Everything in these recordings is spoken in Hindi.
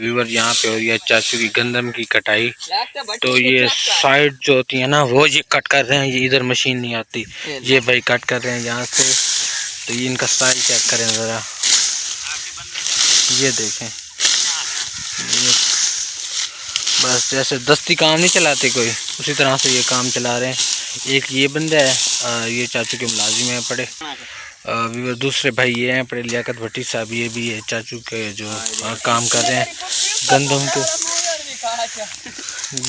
व्यूवर यहाँ पे हो रही है चाचू की गंदम की कटाई। तो ये साइड जो होती है ना वो ये कट कर रहे हैं, ये इधर मशीन नहीं आती, ये भाई कट कर रहे हैं यहाँ से। तो ये इनका स्टाइल चेक करें ज़रा, ये देखें, ये बस जैसे दस्ती काम नहीं चलाते कोई, उसी तरह से ये काम चला रहे हैं। एक ये बंदा है, ये चाचू के मुलाजिम हैं पड़े। दूसरे भाई ये हैं पड़े लियाकत भट्टी साहब, ये भी है चाचू के जो काम कर रहे हैं गंदम के।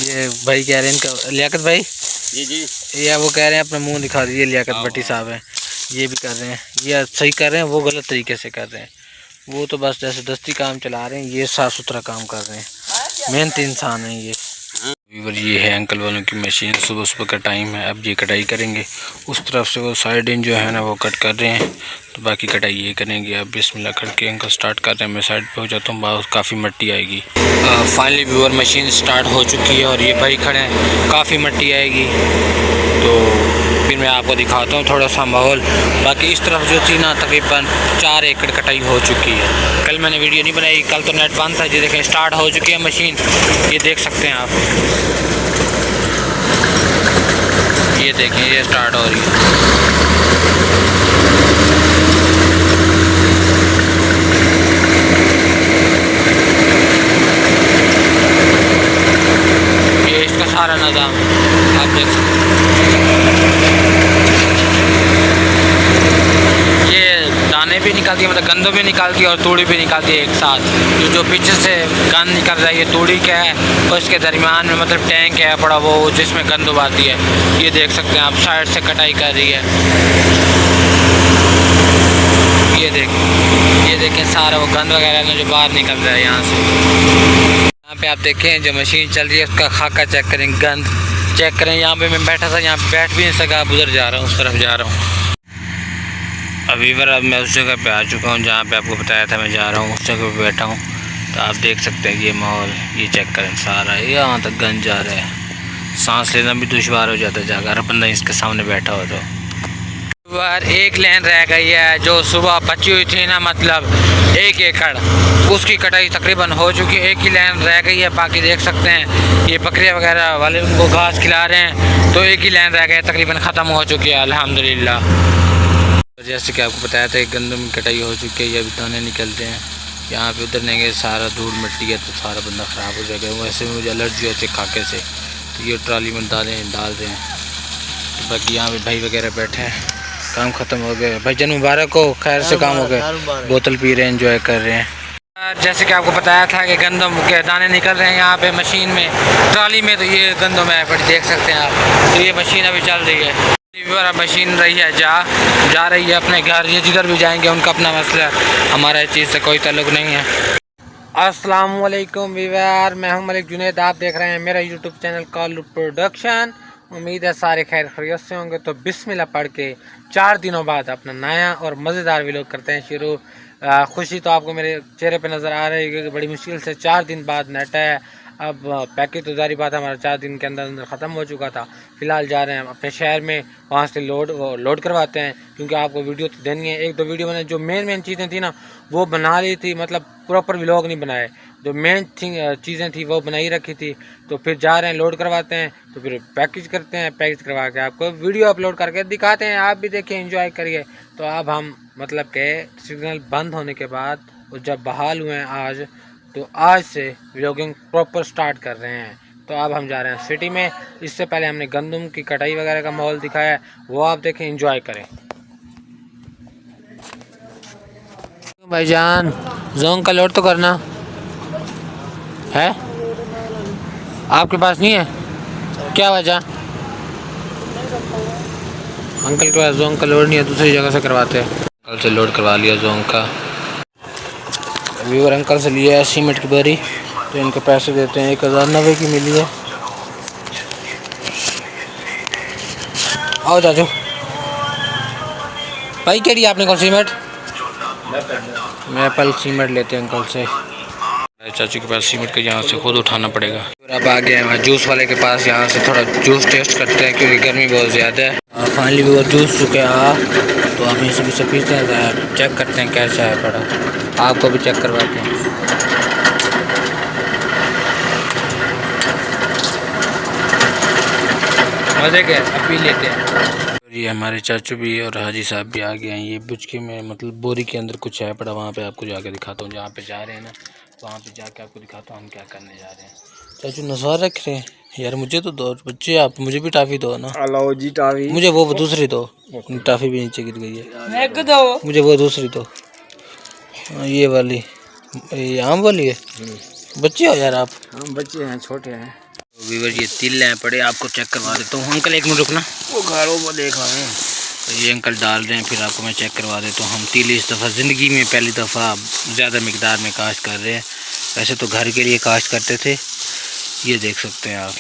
ये भाई कह रहे हैं इनका लियाकत भाई जी या वो कह रहे हैं अपना मुंह दिखा दीजिए, लियाकत भट्टी साहब हैं, ये भी कर रहे हैं, ये सही कर रहे हैं, वो गलत तरीके से कर रहे हैं। वो तो बस जैसे दस्ती काम चला रहे हैं, ये साफ़ सुथरा काम कर रहे हैं, मेहनती इंसान है ये। ये है अंकल वालों की मशीन, सुबह सुबह का टाइम है, अब ये कटाई करेंगे। उस तरफ से वो साइड इन जो है ना वो कट कर रहे हैं, तो बाकी कटाई ये करेंगे। अब बिस्मिल्लाह करके अंकल स्टार्ट कर रहे हैं, मैं साइड पे हो जाता हूँ, बहुत काफ़ी मिट्टी आएगी। फाइनली व्यूअर मशीन स्टार्ट हो चुकी है और ये भाई खड़े हैं, काफ़ी मिट्टी आएगी। तो फिर मैं आपको दिखाता हूँ थोड़ा सा माहौल। बाकी इस तरफ जो थी ना तकरीबन 4 एकड़ कटाई हो चुकी है। कल मैंने वीडियो नहीं बनाई, कल तो नेट बंद था। ये देखें स्टार्ट हो चुकी है मशीन, ये देख सकते हैं आप, ये देखें ये स्टार्ट हो रही है। ये इसका सारा निज़ाम आप देख सकते हैं। दाने भी निकालती है, मतलब गंदों भी निकालती है और तूड़ी भी निकालती है एक साथ। जो पीछे से गंद निकल रहा है ये तूड़ी क्या है, और इसके दरमियान में मतलब टैंक है बड़ा वो जिसमें गंद उबालती है। ये देख सकते हैं आप, साइड से कटाई कर रही है। ये देखें सारा वो गंद वगैरह ना जो बाहर निकल रहा है यहाँ से। यहाँ पे आप देखें जो मशीन चल रही है उसका खाका चेक करें, गंद चेक करें। यहाँ पे मैं बैठा था, यहाँ बैठ भी नहीं सका, उधर जा रहा हूँ, उस तरफ जा रहा हूँ। अभी अब मैं उस जगह पे आ चुका हूँ जहाँ पे आपको बताया था मैं जा रहा हूँ, उस जगह पे बैठा हूँ। तो आप देख सकते हैं ये माहौल, ये चेक करें सारा, यहाँ तक गंज जा रहा है, सांस लेना भी दुश्वार हो जाता है जाकर, हर बंदा इसके सामने बैठा हो। तो एक लाइन रह गई है जो सुबह बची हुई थी ना, मतलब 1 एकड़, उसकी कटाई तकरीबन हो चुकी है, एक ही लाइन रह गई है। बाकी देख सकते हैं ये बकरियाँ वगैरह वाले उनको घास खिला रहे हैं, तो एक ही लाइन रह गई, तकरीबन ख़त्म हो चुकी है अल्हम्दुलिल्लाह। जैसे कि आपको बताया था गंदम की कटाई हो चुकी है, ये अभी दाने निकलते हैं। यहाँ पे उतरने के सारा धूल मिट्टी है तो सारा बंदा ख़राब हो जाएगा। वैसे मुझे एलर्जी होती है खाके से, तो ये ट्राली में डाल रहे हैं। तो बाकी यहाँ पे भाई वगैरह बैठे हैं, काम ख़त्म हो गया। भाई जन मुबारक हो, खैर से काम हो गया, बोतल पी रहे हैं, एंजॉय कर रहे हैं। जैसे कि आपको बताया था कि गंदम के दाने निकल रहे हैं यहाँ पे मशीन में, ट्राली में। तो ये गंदम है पर देख सकते हैं आप, तो ये मशीन अभी चल रही है। मशीन रही है जा रही है अपने घर, ये जिधर भी जाएंगे उनका अपना मसला है, हमारा इस चीज़ से कोई ताल्लुक नहीं है। अस्सलाम वालेकुम व्यूअर, मैं हूं मलिक जुनैद, आप देख रहे हैं मेरा यूट्यूब चैनल कॉल प्रोडक्शन। उम्मीद है सारे खैर खैरियत से होंगे। तो बिस्मिल्लाह पढ़ के 4 दिनों बाद अपना नया और मज़ेदार व्लॉग करते हैं शुरू। खुशी तो आपको मेरे चेहरे पे नज़र आ रही है कि बड़ी मुश्किल से 4 दिन बाद नेट है। अब पैकेज तो जारी बात है हमारा 4 दिन के अंदर ख़त्म हो चुका था। फ़िलहाल जा रहे हैं अपने शहर में, वहाँ से लोड करवाते हैं, क्योंकि आपको वीडियो तो देनी है। 1-2 वीडियो मैंने जो मेन चीज़ें थी ना वो बना ली थी, मतलब प्रॉपर व्लॉग नहीं बनाए, जो मेन चीज़ें थी वो बनाई रखी थी। तो फिर जा रहे हैं लोड करवाते हैं, तो फिर पैकेज करते हैं, पैकेज करवा के आपको वीडियो अपलोड करके दिखाते हैं, आप भी देखिए एंजॉय करिए। तो अब हम मतलब के सिग्नल बंद होने के बाद और जब बहाल हुए हैं आज, तो आज से व्लॉगिंग प्रॉपर स्टार्ट कर रहे हैं। तो अब हम जा रहे हैं सिटी में। इससे पहले हमने गंदम की कटाई वगैरह का माहौल दिखाया है, वो आप देखें, एंजॉय करें। भाईजान जोंग का लोड तो करना है, आपके पास नहीं है क्या वजह? अंकल के पास जोंग का लोड नहीं है, दूसरी जगह से करवाते हैं। कल से लोड करवा लिया जोंग का। व्यूअर अंकल से लिया है सीमेंट की बोरी, तो इनके पैसे देते हैं, 1090 की मिली है। आओ चाचू भाई, क्या दिया आपने कल सीमेंट? मैं पल सीमेंट लेते हैं अंकल से। चाचू के पास सीमेंट का यहाँ से खुद उठाना पड़ेगा। अब आ गए हैं जूस वाले के पास, यहाँ से थोड़ा जूस टेस्ट करते हैं क्योंकि गर्मी बहुत ज़्यादा है। फाइनली वो जूस चुके हैं, तो हम इसे भी पीते हैं, चेक करते हैं कैसा है पड़ा, आपको भी चेक करवाते हैं। मज़े के अब पी लेते हैं। ये हमारे चाचू भी और हाजी साहब भी आ गए हैं। ये बुचके में मतलब बोरी के अंदर कुछ है पड़ा, वहाँ पे आपको जाके दिखाता हूँ। जहाँ पे जा रहे हैं ना वहाँ पे जाके आपको दिखाता हूँ हम क्या करने जा रहे हैं। चाचू नसवार रख रहे हैं यार, मुझे तो दो बच्चे, आप मुझे भी टाफ़ी दो ना। अलाओ जी टाफी, मुझे वो दूसरी दो, टाफ़ी भी नीचे गिर गई है, मुझे वो दूसरी दो। ये वाली, ये आम वाली है। बच्चे हो यार आप? हम बच्चे हैं, छोटे हैं। वीवर ये तिल हैं पड़े, आपको चेक करवा देता हूँ। अंकल एक मिनट रुकना, वो घरों में देखा है। तो ये अंकल डाल रहे हैं, फिर आपको मैं चेक करवा देता हूँ। हम तिल इस दफ़ा ज़िंदगी में पहली दफ़ा ज़्यादा मकदार में काश्त कर रहे हैं। वैसे तो घर के लिए काश्त करते थे। ये देख सकते हैं आप,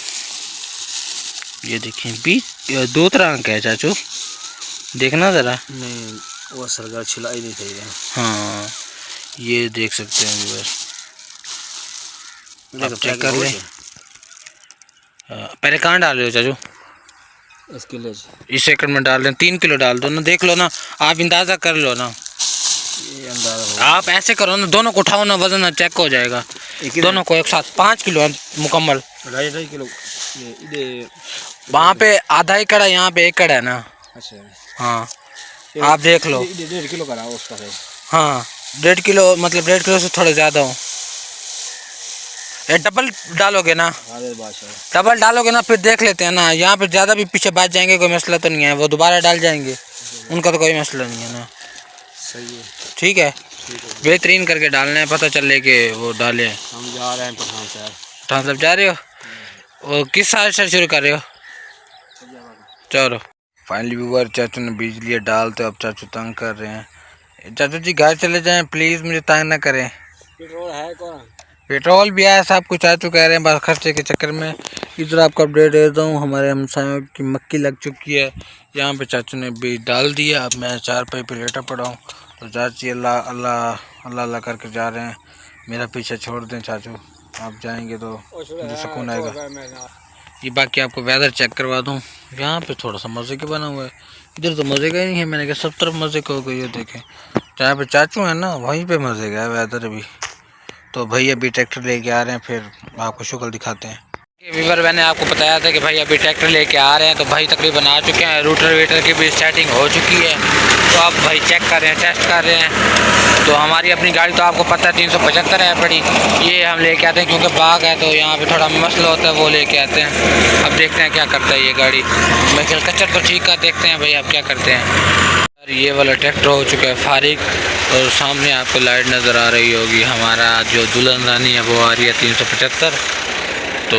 ये देखें बीज दो तरह का है चाचू, देखना ज़रा। नहीं वो सरगा छिलाई नहीं सही है। हाँ ये देख सकते हैं वीवर, आप चेक कर लें। पहले कहाँ डाल रहे हो चाचू? इस किलो इस एकड़ में डाल रहे हैं, 3 किलो डाल दो ना, देख लो ना, आप अंदाज़ा कर लो ना। ये अंदाजा आप ऐसे करो ना, दोनों को उठाओ ना, वजन चेक हो जाएगा दोनों को एक साथ। 5 किलो मुकम्मल, 2.5 किलो। ये वहाँ पे आधा एकड़ है, यहाँ पे एकड़ है ना। अच्छा हाँ आप देख लो। 1.5 किलो करा उसका है। हाँ 1.5 किलो, मतलब 1.5 किलो से थोड़ा ज़्यादा हो। ये डबल डालोगे ना, डबल डालोगे ना, फिर देख लेते हैं ना। यहाँ पे ज़्यादा भी पीछे बच जाएंगे, कोई मसला तो नहीं है, वो दोबारा डाल जाएंगे, उनका तो कोई मसला नहीं है ना। सही है, ठीक है, बेहतरीन करके डालना है, पता चले कि वो डाले। हम जा रहे हैं पठान साहब। पठान साहब जा रहे हो? वो किस साल से शुरू कर रहे हो? चलो फाइनली व्यूअर, चाचू ने बीज लिए डाल, तो अब चाचू तंग कर रहे हैं। चाचू जी घर चले जाएं प्लीज़, मुझे तंग ना करें। पेट्रोल है कौन? पेट्रोल भी आया, सब कुछ चाचू कह रहे हैं, बस खर्चे के चक्कर में। इधर आपको अपडेट देता हूँ, हमारे हमसायों की मक्की लग चुकी है। यहाँ पे चाचू ने बीज डाल दिया। अब मैं 4 पाई पे लेटा पड़ा हूँ, तो चाची अल्लाह अल्लाह अल्लाह अल्लाह करके जा रहे हैं। मेरा पीछे छोड़ दें चाचू, आप जाएंगे तो मुझे सुकून आएगा। ये बाकी आपको वेदर चेक करवा दूँ, यहाँ पे थोड़ा सा मज़े के बना हुआ है, इधर तो मज़े का ही नहीं है। मैंने कहा सब तरफ मज़े का हो गई, ये देखें जहाँ पे चाचू है ना वहीं पे मज़े का है वेदर भी। तो भाई अभी ट्रैक्टर लेके आ रहे हैं, फिर आपको शक्ल दिखाते हैं। वीवर मैंने आपको बताया था कि भाई अभी ट्रैक्टर लेके आ रहे हैं, तो भाई तकरीबन आ चुके हैं, रूटर वीटर की भी सेटिंग हो चुकी है। तो आप भाई चेक कर रहे हैं, टेस्ट कर रहे हैं। तो हमारी अपनी गाड़ी तो आपको पता है 375 है बड़ी, ये हम लेके आते हैं क्योंकि बाग है, तो यहाँ पे थोड़ा मसला होता है, वो लेके आते हैं। अब देखते हैं क्या करता है ये गाड़ी। मैं ख्याल कचर तो ठीक है, देखते हैं भाई आप क्या करते हैं। ये वाला ट्रैक्टर हो चुका है फारिग, और सामने आपको लाइट नज़र आ रही होगी, हमारा जो दुल्हन रानी है वो आ रही है 375। तो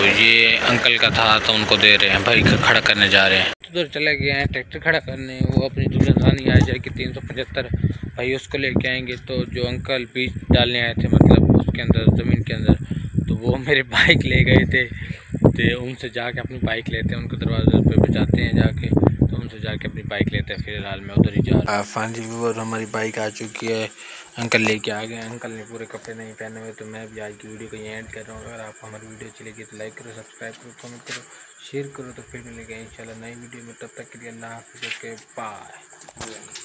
ये अंकल का था, तो उनको दे रहे हैं भाई, खड़ा करने जा रहे हैं। उधर चले गए हैं ट्रैक्टर खड़ा करने, वो अपनी दुल्हन रानी आ जाएगी 375 भाई, उसको लेके आएंगे। तो जो अंकल बीज डालने आए थे मतलब उसके अंदर ज़मीन के अंदर, तो वो मेरे बाइक ले गए थे, तो उनसे जाके अपनी बाइक लेते हैं, उनके दरवाजे पे बजाते हैं जाके, तो उनसे जाके अपनी बाइक लेते हैं। फिलहाल मैं उधर ही जा रहा हूँ। फाइनली व्यूअर हमारी बाइक आ चुकी है, अंकल लेके आ गए। अंकल ने पूरे कपड़े नहीं पहने हुए, तो मैं भी आज की वीडियो को एंड कर रहा हूँ। अगर आपको हमारी वीडियो अच्छी लगी तो लाइक करो, सब्सक्राइब करो, कमेंट करो, शेयर करो। तो फिर मिलेंगे इंशाल्लाह नई वीडियो में, तब तक के लिए अल्लाह हाफ़िज़, ओके बाय।